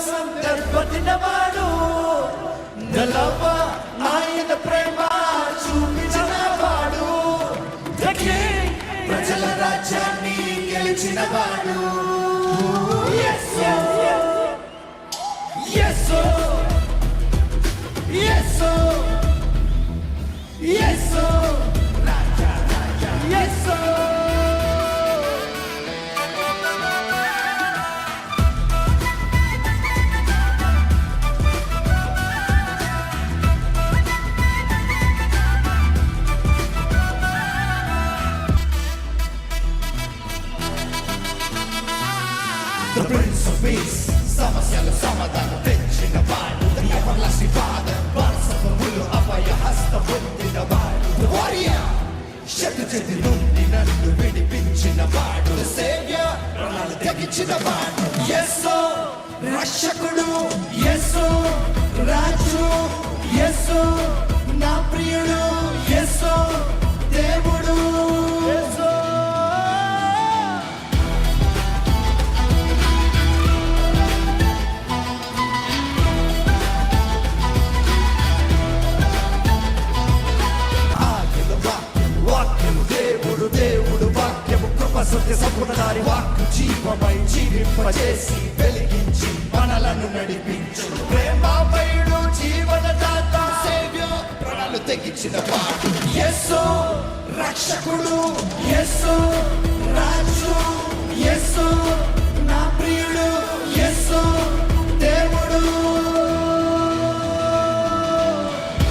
కోసం దెబ్బతిన్నవాడు నలవ ఆయన ప్రేమ చూపించినవాడు ప్రజల రాజ్యాన్ని గెలిచినవాడు The Prince of Peace, సమస్యల సమాధానం తెచ్చినవాడు everlasting Father, వారసత్వములు అభయ హస్తం పొందినవాడు The Warrior, శత్రు చేతి నుండి నన్ను విడిపించినవాడు The Savior, ప్రాణాలు తెగించినవాడు యేసు రక్షకుడు యేసు రాజు యేసు నా ప్రియుడు యేసు దేవుడు సత్య సంపూర్ణారి వాక్కు జీవమై జీవింపజేసి వెలిగించి మనలను నడిపించు ప్రేమమయుడు జీవనదాత సేవ్యర్ ప్రాణాలు తెగించిన వాడు యేసు రక్షకుడు యేసు రాజు యేసు